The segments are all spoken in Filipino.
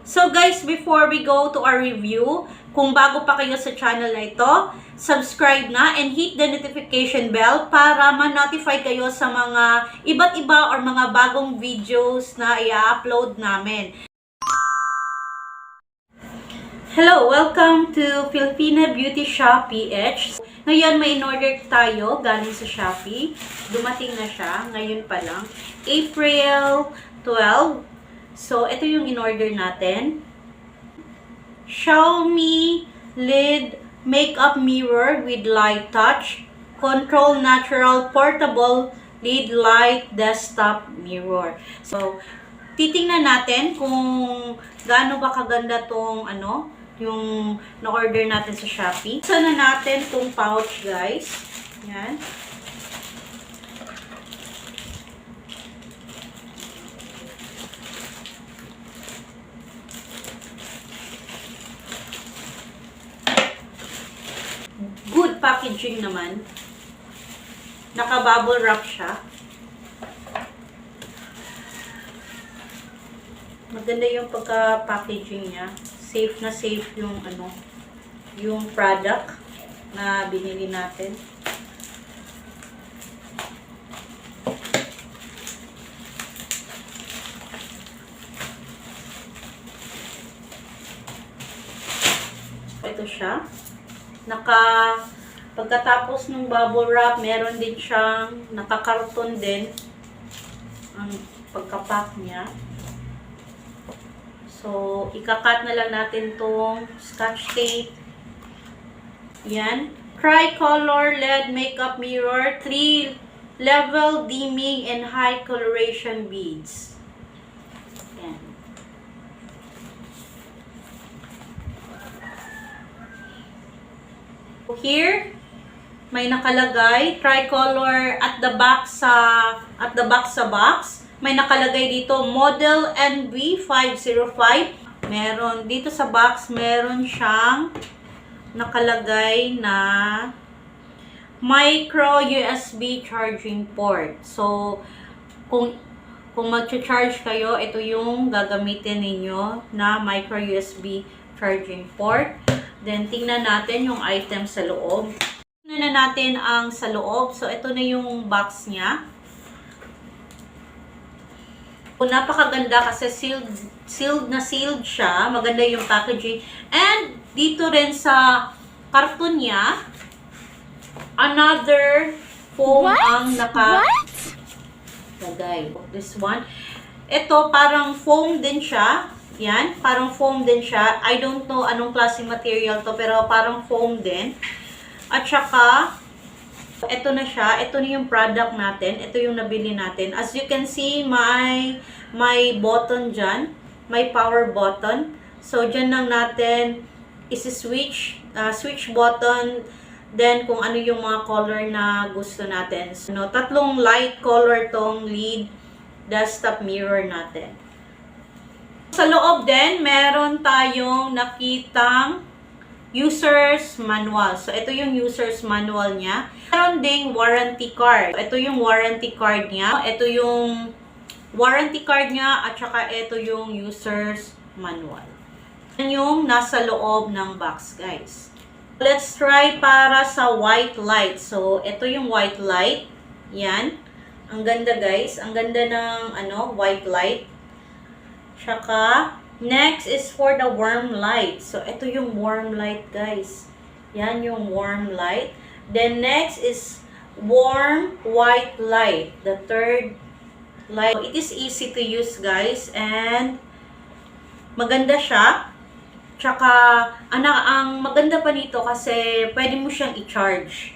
So guys, before we go to our review, kung bago pa kayo sa channel na ito, subscribe na and hit the notification bell para ma-notify kayo sa mga iba't iba or mga bagong videos na i-upload namin. Hello! Welcome to Filipina Beauty Shop PH. Ngayon may in-order tayo galing sa Shopee. Dumating na siya, ngayon pa lang. April 12. So, ito yung in-order natin. Xiaomie lid makeup mirror with light touch. Control natural portable lid light desktop mirror. So, titingnan natin kung gaano ba kaganda tong yung na-order natin sa Shopee. Isa na natin tong pouch, guys. Yan. Good packaging naman. Naka-bubble wrap siya. Maganda yung pagka-packaging niya. Safe na safe yung yung product na binili natin. Ito siya. Pagkatapos ng bubble wrap, meron din siyang nakakarton din ang pagkapack niya. So, ikakat na lang natin tong scotch tape. Yan. Tricolor LED makeup mirror, 3 level dimming and high coloration beads. Yan. Here, may nakalagay tricolor at the back sa box. May nakalagay dito, model NB505. Meron, dito sa box, meron siyang nakalagay na micro USB charging port. So, kung mag-charge kayo, ito yung gagamitin ninyo na micro USB charging port. Then, tingnan natin yung item sa loob. Tingnan na natin ang sa loob. So, ito na yung box niya. Napakaganda kasi sealed siya. Maganda yung packaging. And dito rin sa karton niya, another foam ang nakalagay. This one. Ito parang foam din siya. Yan, parang foam din siya. I don't know anong klaseng material to, pero parang foam din. At saka ito na siya. Ito na yung product natin. Ito yung nabili natin. As you can see, may button dyan. May power button. So, dyan lang natin isi-switch. Switch button. Then, kung ano yung mga color na gusto natin. So, tatlong light color tong lid desktop mirror natin. Sa loob din, meron tayong nakitang user's manual. So, ito yung user's manual niya. Meron ding warranty card. Ito yung warranty card niya. Ito yung warranty card niya at saka ito yung user's manual. Yan yung nasa loob ng box, guys. Let's try para sa white light. So, ito yung white light. Yan. Ang ganda, guys. Ang ganda ng white light. Tsaka, next is for the warm light. So, ito yung warm light, guys. Yan yung warm light. Then, next is warm white light. The third light. It is easy to use, guys. And, maganda siya. Tsaka, ang maganda pa nito kasi pwede mo siyang i-charge.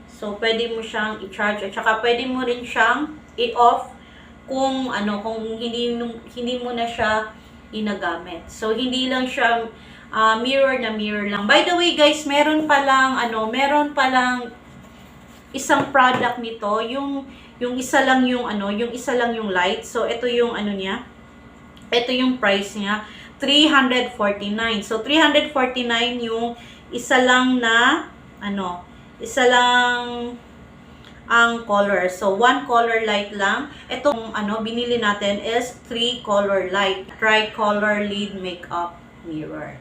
So, pwede mo siyang i-charge. At saka, pwede mo rin siyang i-off kung hindi mo na siya inagamit. So, hindi lang siya mirror na mirror lang. By the way, guys, meron palang isang product nito, yung isa lang yung light. So, ito yung niya. Ito yung price niya, 349. So, 349 yung isa lang ang color. So, 1 color light lang. Itong binili natin is 3 color light. Tricolor lid makeup mirror.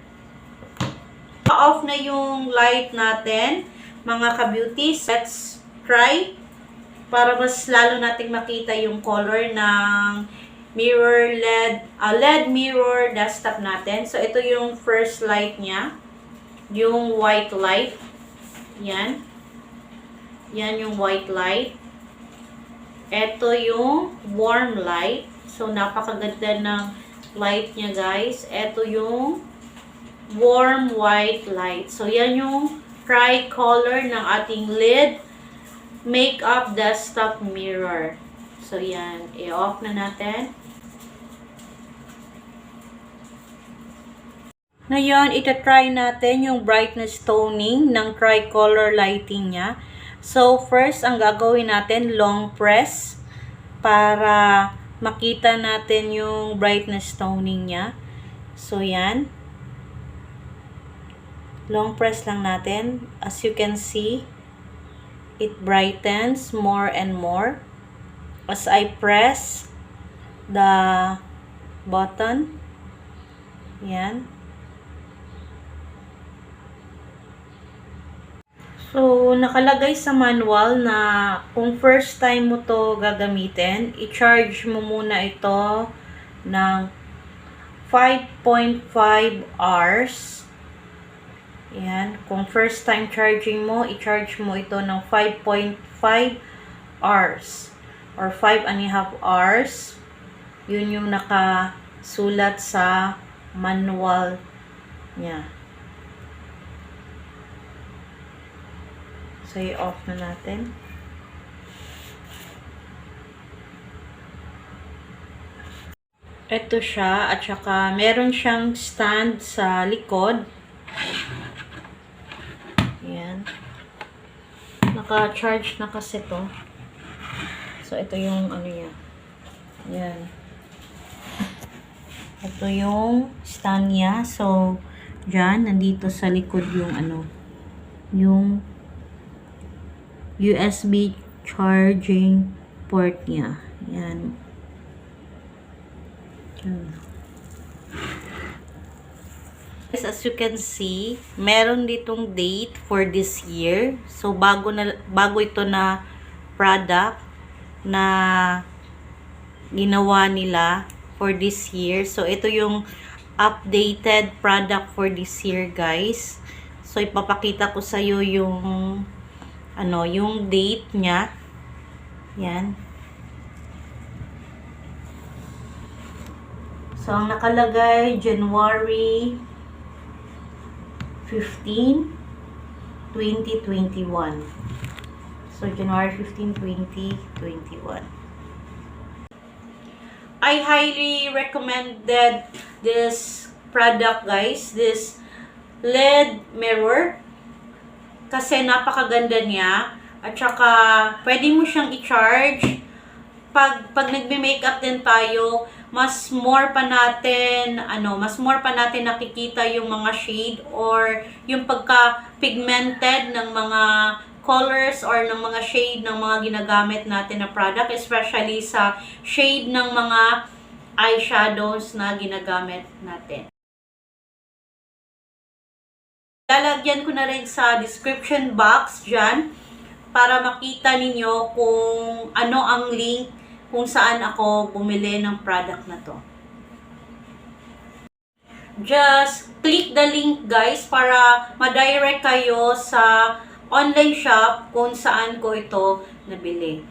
Off na yung light natin, mga ka-beauties. Let's try para mas lalo nating makita yung color ng mirror LED mirror desktop natin. So, ito yung first light niya. Yung white light. Yan. Yan yung white light. Ito yung warm light. So, napakaganda ng light niya, guys. Ito yung warm white light. So, yan yung tricolor ng ating lid makeup desktop mirror. So, yan. I-off na natin. Ngayon, ita-try natin yung brightness toning ng tricolor lighting niya. So, first, ang gagawin natin, long press para makita natin yung brightness toning niya. So, yan. Long press lang natin. As you can see, it brightens more and more as I press the button. Yan. So, nakalagay sa manual na kung first time mo to gagamitin, i-charge mo muna ito ng 5.5 hours. Yan. Kung first time charging mo, i-charge mo ito ng 5.5 hours or 5.5 hours. Yun yung nakasulat sa manual niya. So, i-off na natin. Ito siya, at saka meron siyang stand sa likod. Ayan. Naka-charge na kasi to. So, ito yung niya. Ayan. Ito yung stand niya. So, dyan, nandito sa likod yung yung USB charging port niya. Yan. As you can see, meron ditong date for this year. So, bago ito na product na ginawa nila for this year. So, ito yung updated product for this year, guys. So, ipapakita ko sa iyo yung yung date niya. Yan. So, ang nakalagay, January 15, 2021. So, January 15, 2021. I highly recommended this product, guys. This LED mirror. Kasi napakaganda niya. At saka, pwede mo siyang i-charge. Pag nagbe-makeup din tayo, mas more pa natin nakikita yung mga shade or yung pagka-pigmented ng mga colors or ng mga shade ng mga ginagamit natin na product, especially sa shade ng mga eyeshadows na ginagamit natin. Lalagyan ko na rin sa description box dyan para makita ninyo kung ano ang link kung saan ako bumili ng product na to. Just click the link, guys, para ma-direct kayo sa online shop kung saan ko ito nabili.